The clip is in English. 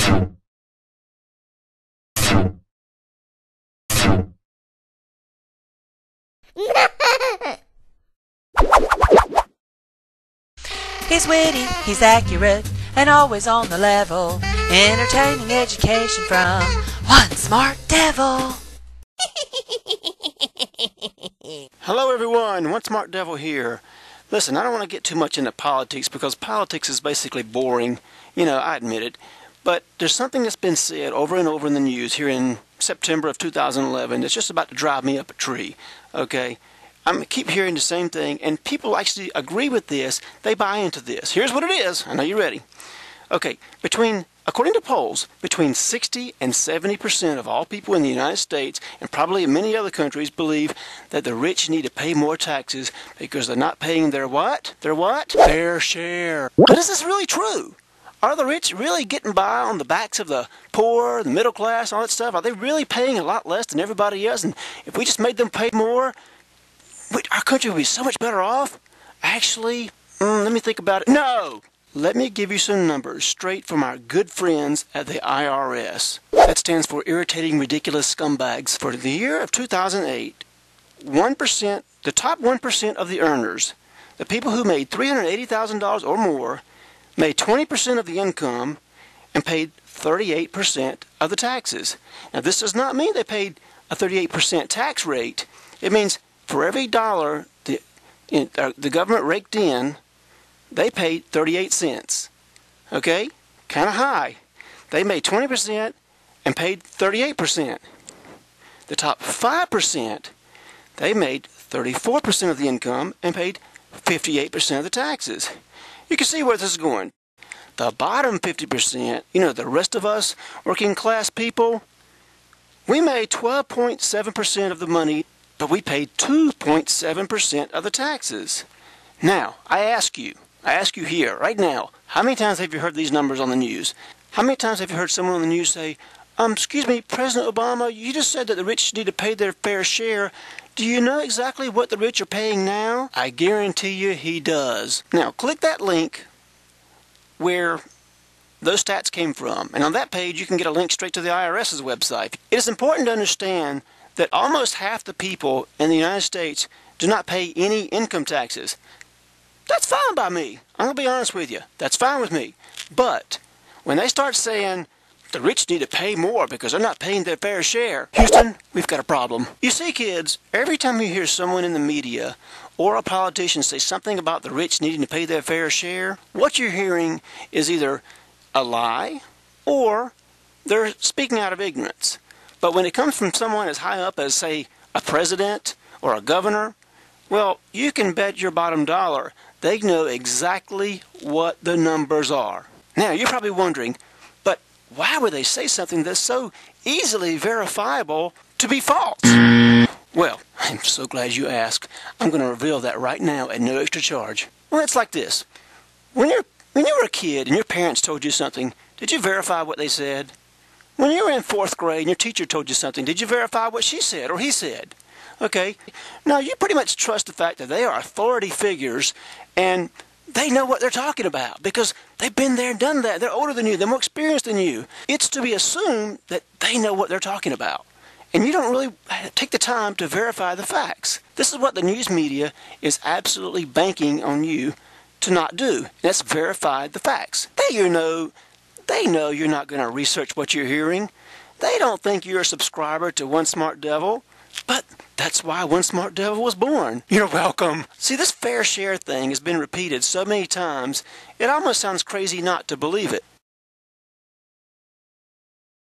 He's witty, he's accurate, and always on the level. Entertaining education from one smart devil. Hello everyone, One Smart Devil here. Listen, I don't want to get too much into politics because politics is basically boring. You know, I admit it. But there's something that's been said over and over in the news here in September of 2011 that's just about to drive me up a tree. Okay? I keep hearing the same thing, and people actually agree with this. They buy into this. Here's what it is. I know you're ready. Okay, according to polls, between 60 and 70% of all people in the United States, and probably in many other countries, believe that the rich need to pay more taxes because they're not paying their what? Their what? Fair share. But is this really true? Are the rich really getting by on the backs of the poor, the middle class, all that stuff? Are they really paying a lot less than everybody else? And if we just made them pay more, our country would be so much better off? Actually, let me think about it. No! Let me give you some numbers straight from our good friends at the IRS. That stands for Irritating Ridiculous Scumbags. For the year of 2008, the top 1% of the earners, the people who made $380,000 or more, made 20% of the income and paid 38% of the taxes. Now, this does not mean they paid a 38% tax rate. It means for every dollar the government raked in, they paid 38 cents. Okay? Kind of high. They made 20% and paid 38%. The top 5%, they made 34% of the income and paid 58% of the taxes. You can see where this is going. The bottom 50%, the rest of us working class people, we made 12.7% of the money, but we paid 2.7% of the taxes. Now, I ask you here, right now, how many times have you heard these numbers on the news? How many times have you heard someone on the news say, excuse me, President Obama, you just said that the rich need to pay their fair share. Do you know exactly what the rich are paying now? I guarantee you he does. Now, click that link where those stats came from. And on that page, you can get a link straight to the IRS's website. It is important to understand that almost half the people in the United States do not pay any income taxes. That's fine by me. I'm going to be honest with you. That's fine with me. But when they start saying the rich need to pay more because they're not paying their fair share, Houston, we've got a problem. You see, kids, every time you hear someone in the media or a politician say something about the rich needing to pay their fair share, what you're hearing is either a lie or they're speaking out of ignorance. But when it comes from someone as high up as, say, a president or a governor, well, you can bet your bottom dollar they know exactly what the numbers are. Now, you're probably wondering, but why would they say something that's so easily verifiable to be false? Well, I'm so glad you asked. I'm going to reveal that right now at no extra charge. Well, it's like this. When you were a kid and your parents told you something, did you verify what they said? When you were in 4th grade and your teacher told you something, did you verify what she said or he said? Okay, now you pretty much trust the fact that they are authority figures and they know what they're talking about because they've been there and done that. They're older than you. They're more experienced than you. It's to be assumed that they know what they're talking about. And you don't really take the time to verify the facts. This is what the news media is absolutely banking on you to not do. That's verify the facts. They know you're not going to research what you're hearing. They don't think you're a subscriber to One Smart Devil. But that's why One Smart Devil was born. You're welcome. See, this fair share thing has been repeated so many times, it almost sounds crazy not to believe it.